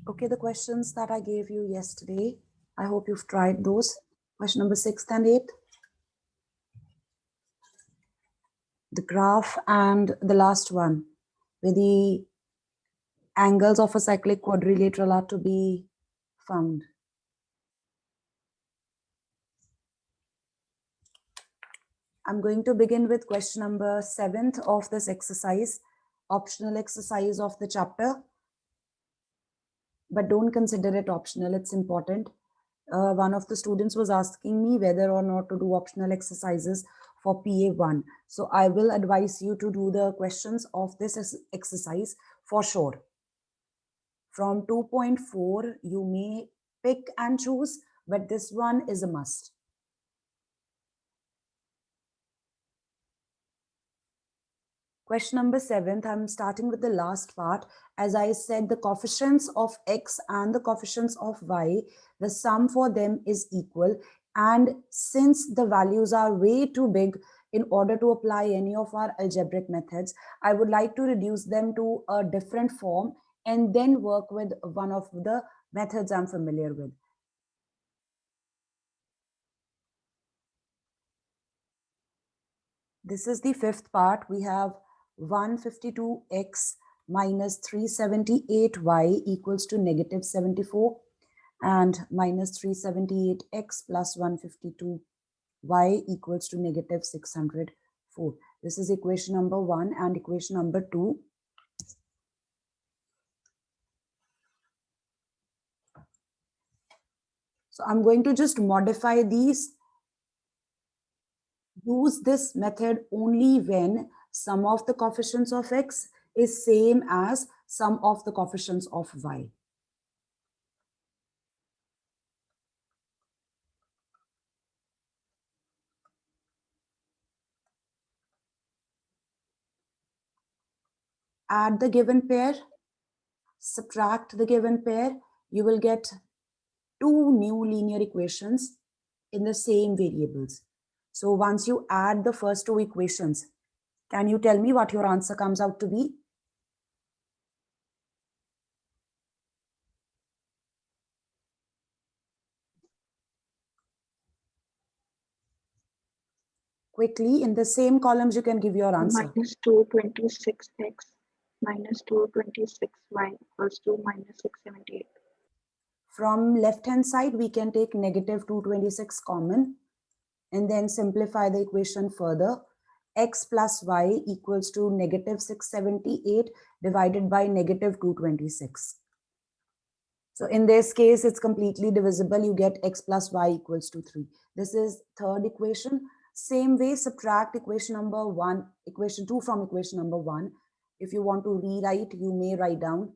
Okay, the questions that I gave you yesterday, I hope you've tried those. Question number 6 and 8. The graph, and the last one, where the angles of a cyclic quadrilateral are to be found. I'm going to begin with question number 7 of this exercise, optional exercise of the chapter. But don't consider it optional, it's important. One of the students was asking me whether or not to do optional exercises for PA1. So I will advise you to do the questions of this exercise for sure. From 2.4, you may pick and choose, but this one is a must. Question number 7, I'm starting with the last part. As I said, the coefficients of x and the coefficients of y, the sum for them is equal. And since the values are way too big in order to apply any of our algebraic methods, I would like to reduce them to a different form and then work with one of the methods I'm familiar with. This is the fifth part. We have 152x minus 378y equals to negative 74, and minus 378x plus 152y equals to negative 604. This is equation number 1 and equation number 2. So I'm going to just modify these. Use this method only when sum of the coefficients of x is same as sum of the coefficients of y. Add the given pair, subtract the given pair, you will get two new linear equations in the same variables. So once you add the first two equations, can you tell me what your answer comes out to be? Quickly, in the same columns, you can give your answer. Minus 226x minus 226y equals to minus 678. From left-hand side, we can take negative 226 common and then simplify the equation further. X plus y equals to negative 678 divided by negative 226. So in this case, it's completely divisible. You get x plus y equals to 3. This is third equation. Same way, subtract equation number 1, equation 2 from equation number 1. If you want to rewrite, you may write down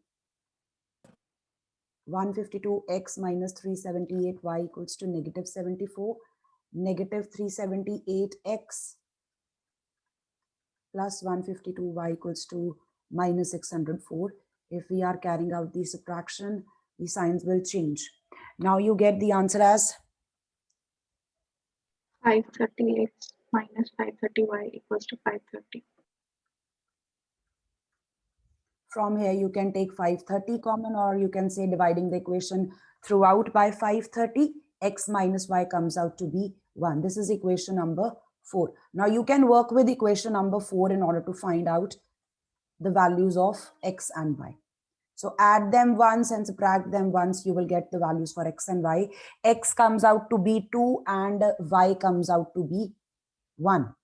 152x minus 378y equals to negative 74, negative 378x plus 152y equals to minus 604. If we are carrying out the subtraction, the signs will change. Now you get the answer as 530x minus 530y equals to 530. From here, you can take 530 common, or you can say dividing the equation throughout by 530, x minus y comes out to be 1. This is equation number 4. Now you can work with equation number 4 in order to find out the values of x and y. So add them once and subtract them once, you will get the values for x and y. X comes out to be 2 and y comes out to be 1.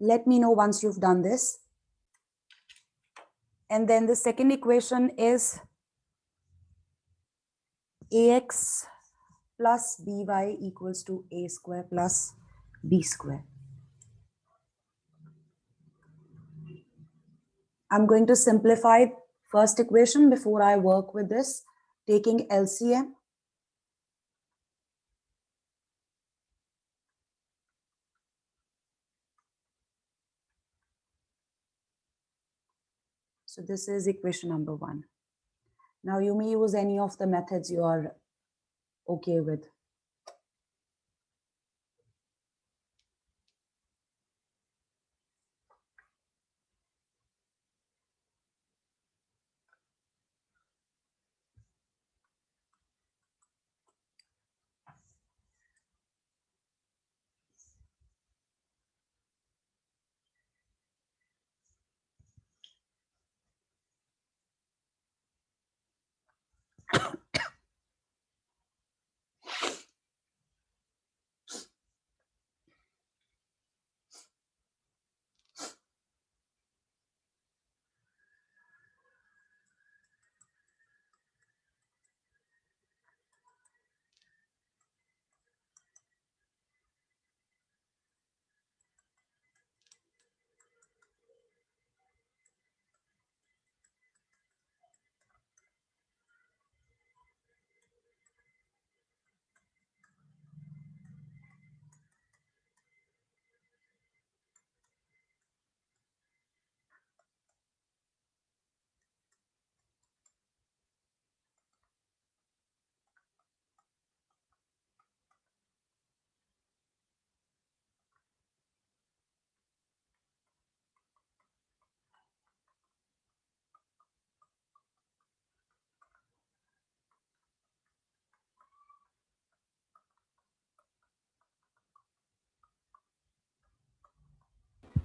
Let me know once you've done this. And then the second equation is ax plus by equals to a square plus b square. I'm going to simplify first equation before I work with this, taking LCM. So this is equation number 1. Now you may use any of the methods you are okay with.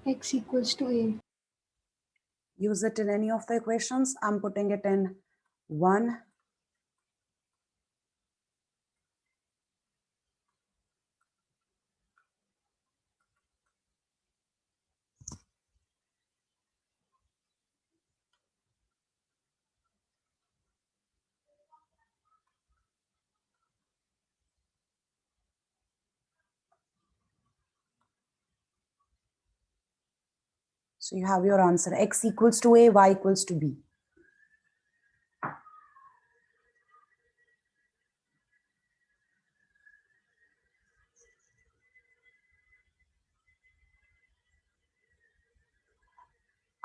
X equals to A. Use it in any of the equations. I'm putting it in 1. So you have your answer. X equals to A, Y equals to B.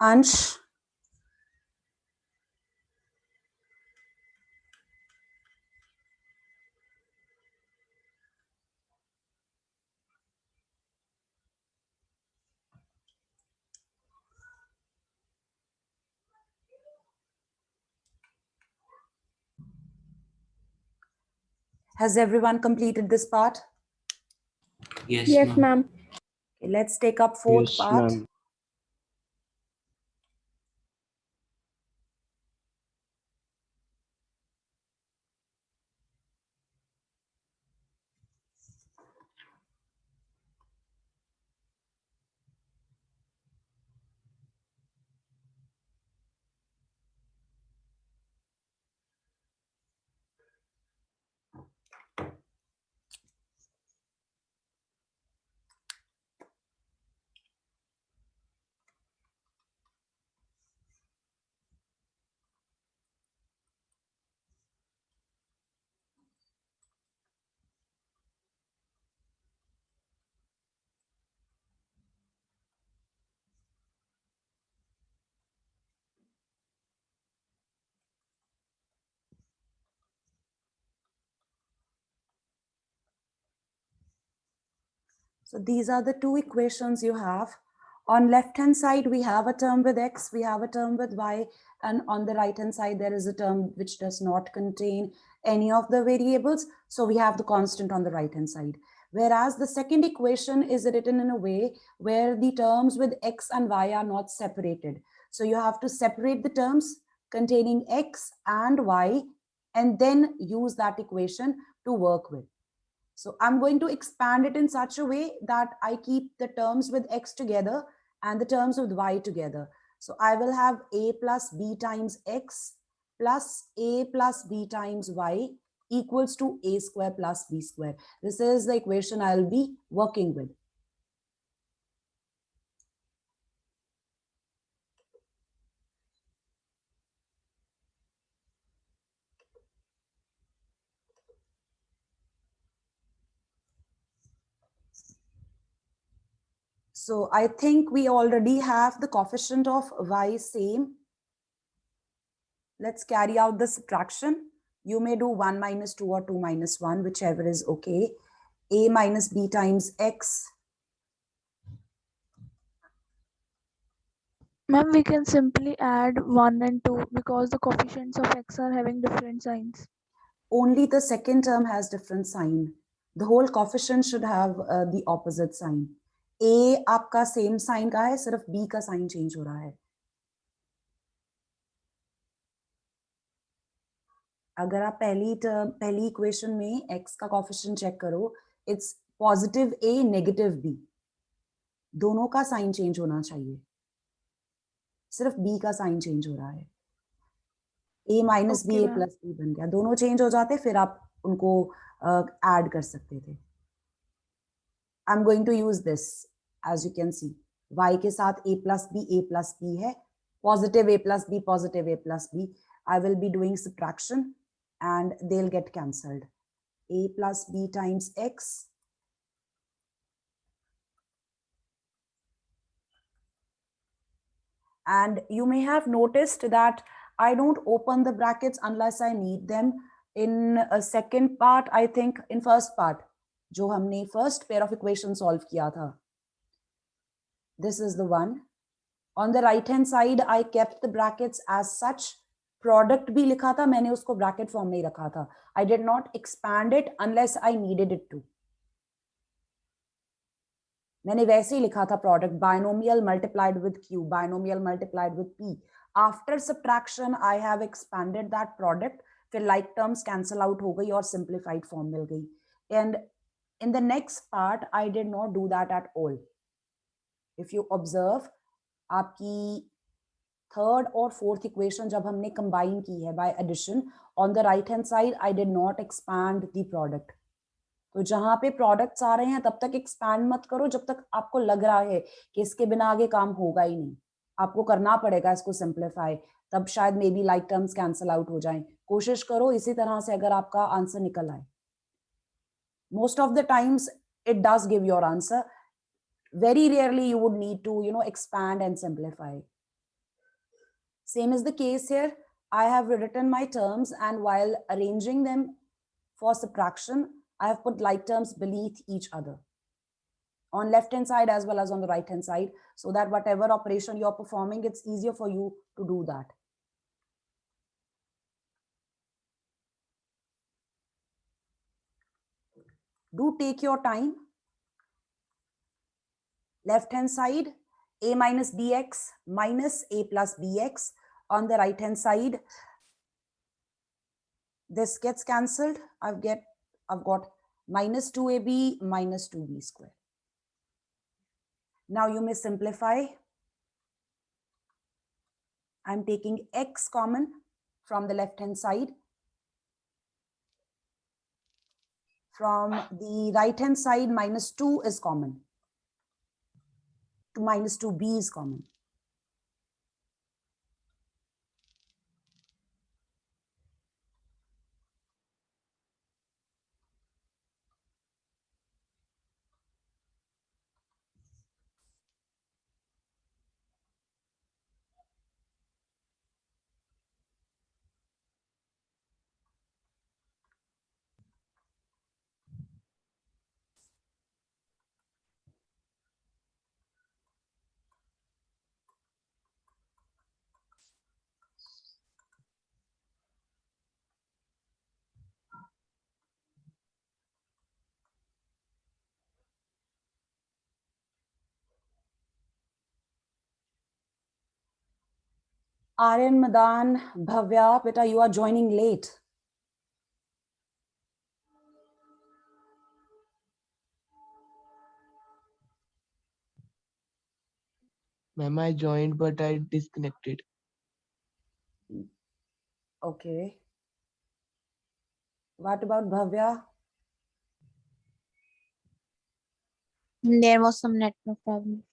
Ansh, has everyone completed this part? Yes, ma'am. Okay, let's take up fourth Yes, part. ma'am. So these are the two equations you have. On left hand side, we have a term with X, we have a term with Y, and on the right hand side, there is a term which does not contain any of the variables. So we have the constant on the right hand side. Whereas the second equation is written in a way where the terms with X and Y are not separated. So you have to separate the terms containing X and Y and then use that equation to work with. So I'm going to expand it in such a way that I keep the terms with X together and the terms with Y together. So I will have A plus B times X plus A plus B times Y equals to A square plus B square. This is the equation I'll be working with. So I think we already have the coefficient of Y same. Let's carry out the subtraction. You may do 1 minus 2 or 2 minus 1, whichever is okay. A minus B times X. Ma'am, we can simply add 1 and 2 because the coefficients of x are having different signs. Only the second term has different sign. The whole coefficient should have the opposite sign. A आपका same sign का है, सिर्फ B का sign change हो रहा है. अगर आप पहली इक्वेशन में x का कोफिशिएंट चेक करो, it's positive a negative b, दोनों का साइन चेंज होना चाहिए, सिर्फ b का साइन चेंज हो रहा है. a minus B Okay, A ma'am. Plus B बन गया, दोनों चेंज हो जाते, फिर आप उनको ऐड कर सकते थे. I am going to use this, as you can see, y के साथ a प्लस b है, positive a plus b. I will be doing subtraction and they'll get cancelled. A plus b times x and you may have noticed that I don't open the brackets unless I need them. In a second part, I think in first part, जो हमने first pair of equations solve किया था, this is the one. On the right hand side, I kept the brackets as such. Product भी लिखा था, मैंने उसको bracket form में ही रखा था. I did not expand it unless I needed it to. मैंने वैसे ही लिखा था product binomial multiplied with q, binomial multiplied with p. After subtraction, I have expanded that product. फिर like terms cancel out हो गई और simplified form मिल गई. And in the next part, I did not do that at all. If you observe, आपकी third और fourth equation जब हमने combine की है by addition, on the right hand side I did not expand the product. तो जहां पे products आ रहे हैं तब तक expand मत करो जब तक आपको लग रहा है कि इसके बिना आगे काम होगा ही नहीं. आपको करना पड़ेगा इसको simplify, तब शायद maybe like terms cancel out हो जाएं. कोशिश करो इसी तरह से अगर आपका आंसर निकल आए. Most of the times it does give your answer. Very rarely you would need to, expand and simplify. Same is the case here. I have written my terms and while arranging them for subtraction, I have put like terms beneath each other on left hand side as well as on the right hand side, so that whatever operation you're performing, it's easier for you to do that. Do take your time. Left hand side, a minus bx minus a plus bx. On the right hand side, this gets cancelled. I've got minus 2ab minus 2b square. Now you may simplify. I'm taking x common from the left hand side. From the right hand side, minus 2 is common. Minus 2b is common. Aryan, Madan, Bhavya, beta, you are joining late. Ma'am, I joined, but I disconnected. Okay. What about Bhavya? There was some network problem.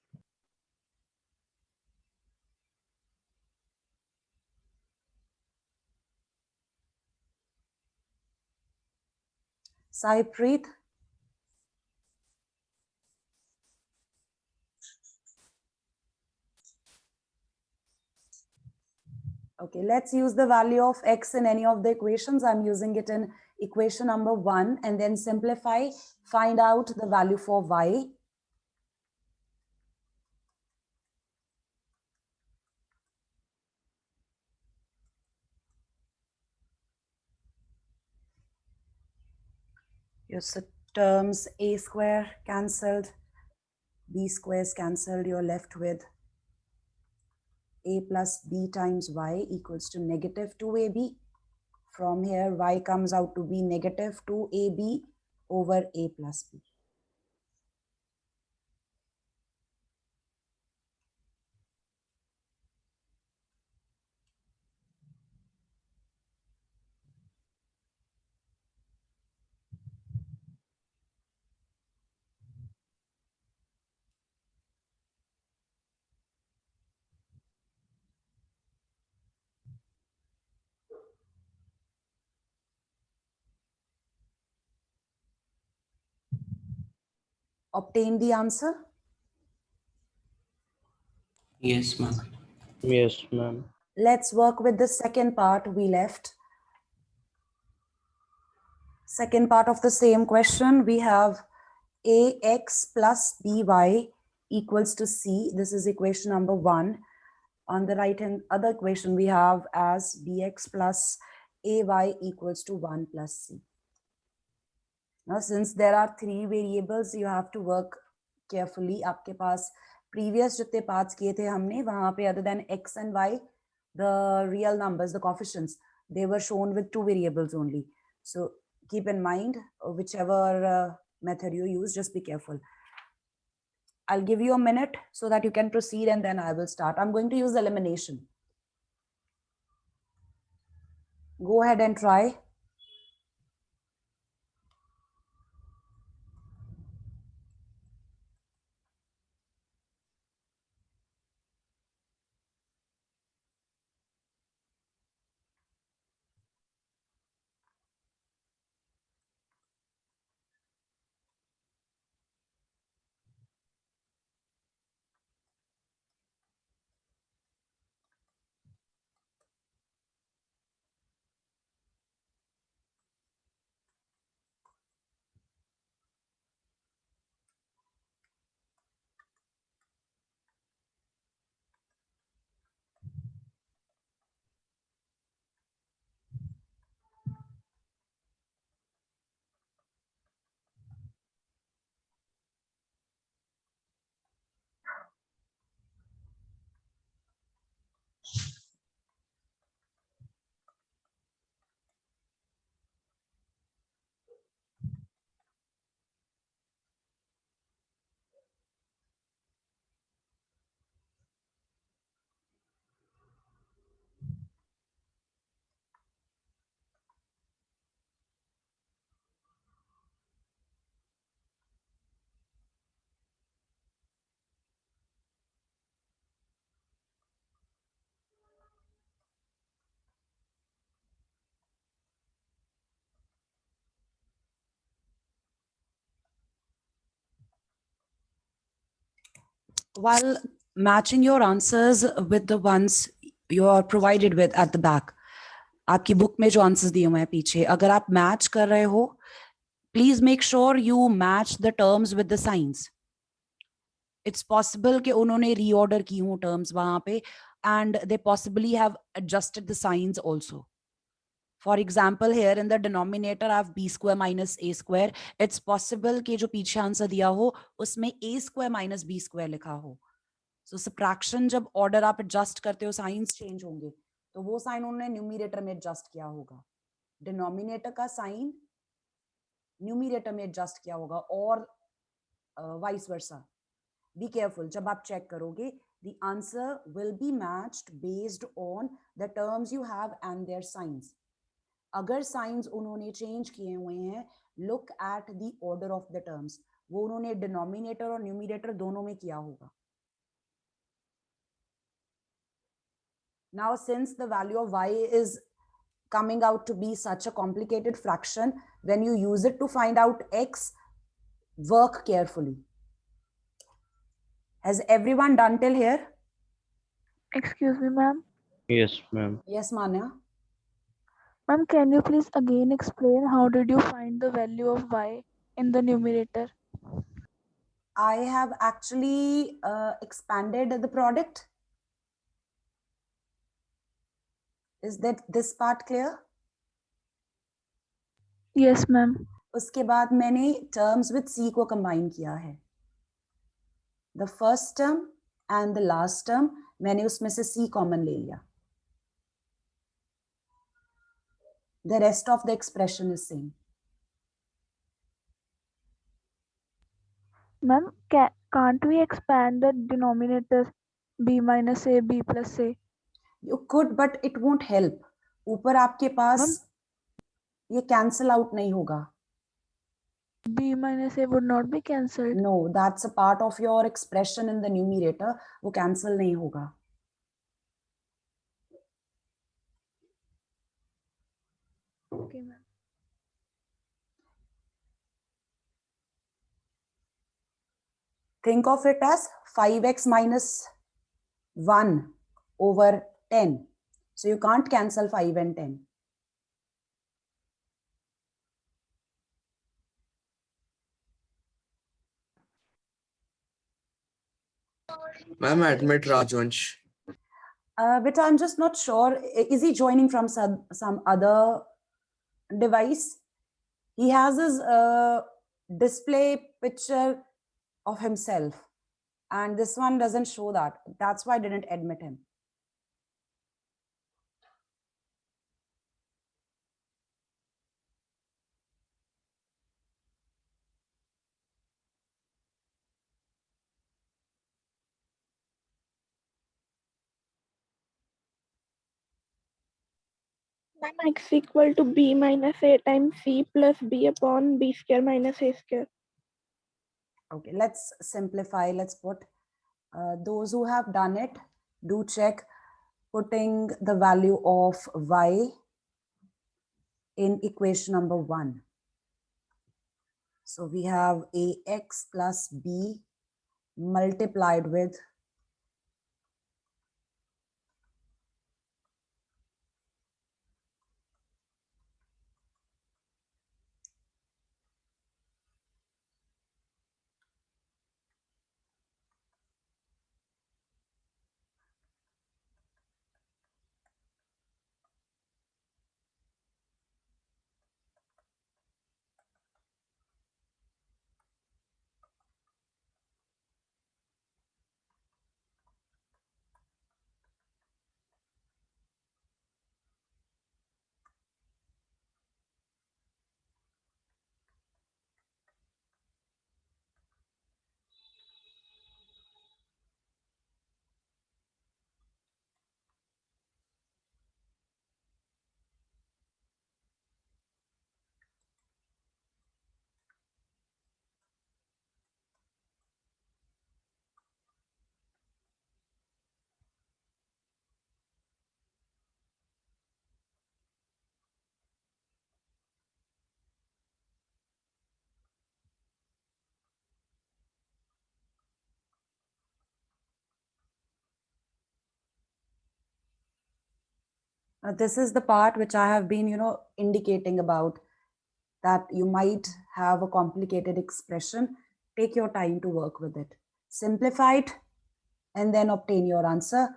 Saipreet? Okay. Okay, let's use the value of x in any of the equations. I'm using it in equation number 1 and then simplify, find out the value for y. Your terms a square cancelled, b squares cancelled, you're left with a plus b times y equals to negative 2ab. From here, y comes out to be negative 2ab over a plus b. Obtain the answer? Yes, ma'am. Yes, ma'am. Let's work with the second part we left. Second part of the same question, we have ax plus by equals to c. This is equation number 1. On the right hand other equation we have as bx plus ay equals to 1 plus c. Now, since there are 3 variables, you have to work carefully. आपके पास previous जितने parts किए थे हमने वहाँ पे other than x and y, the real numbers, the coefficients, they were shown with 2 variables only. So keep in mind, whichever method you use, just be careful. I'll give you a minute so that you can proceed and then I will start. I'm going to use elimination. Go ahead and try. While matching your answers with the ones you are provided with at the back, आपकी book में जो answers दिए हुए हैं पीछे, अगर आप match कर रहे हो, please make sure you match the terms with the science. It's possible कि उन्होंने रीऑर्डर की हों टर्म्स वहां पे and they possibly have adjusted the science also. For example, here in the denominator I have b square minus a square. It's possible कि जो पीछे answer दिया हो उसमें a square minus b square लिखा हो. So subtraction जब order आप adjust करते हो साइंस चेंज होंगे तो वो साइन उन्होंने न्यूमरेटर में एडजस्ट किया होगा. डिनोमिनेटर का साइन न्यूमरेटर में एडजस्ट किया होगा और वाइस वर्सा. Be careful जब आप चेक करोगे, the answer will be matched based on the terms you have and their signs. अगर साइंस उन्होंने चेंज किए हुए हैं, look at the order of the terms. वो उन्होंने डिनोमिनेटर और न्यूमरेटर दोनों में किया होगा. Now, since the value of y is coming out to be such a complicated fraction, when you use it to find out x, work carefully. Has everyone done till here? Excuse me, ma'am. Yes, ma'am. Yes, Manya. Ma'am, can you please again explain how did you find the value of y in the numerator? I have actually expanded the product. Is that this part clear? Yes, ma'am. उसके बाद मैंने terms with C को combine किया है. The first term and the last term मैंने उसमें से C common ले लिया. The rest of the expression is same. Ma'am, can't we expand the denominators b minus a, b plus a? You could, but it won't help. ऊपर आपके पास Ma'am, ये cancel out नहीं होगा. b minus a would not be cancelled. No, that's a part of your expression in the numerator. वो cancel नहीं होगा. Okay, ma'am. Think of it as 5x minus 1 over 10. So you can't cancel 5 and 10. Ma'am, admit Rajvansh. But I'm just not sure. Is he joining from some other device? He has his display picture of himself. And this one doesn't show that. That's why I didn't admit him. Ma'am, x equal to b minus a times c plus b upon b square minus a square. Okay, let's simplify. Let's put those who have done it, do check putting the value of y in equation number 1. So we have ax plus b multiplied with this is the part which I have been, indicating about, that you might have a complicated expression. Take your time to work with it. Simplify it and then obtain your answer.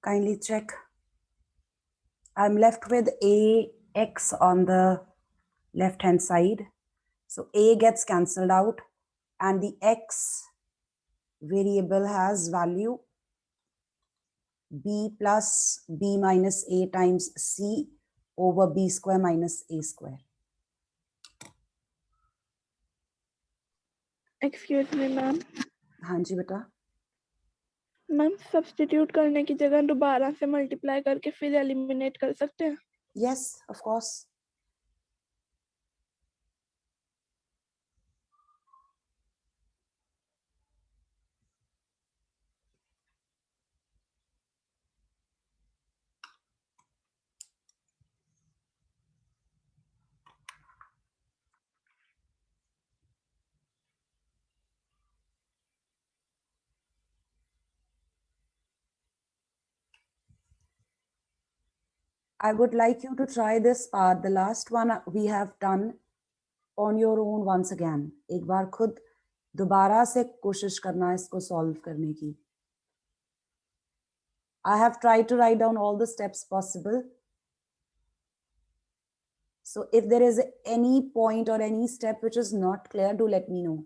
Kindly check. I'm left with AX on the left hand side. So A gets cancelled out and the X variable has value B plus B minus A times C over B square minus A square. Excuse me ma'am हाँ जी बेटा. Ma'am substitute करने की जगह दोबारा से multiply करके फिर eliminate कर सकते हैं. Yes, of course. I would like you to try this part. The last one we have done on your own once again. एक बार खुद दोबारा से कोशिश करना इसको solve करने की. I have tried to write down all the steps possible. So if there is any point or any step which is not clear, do let me know.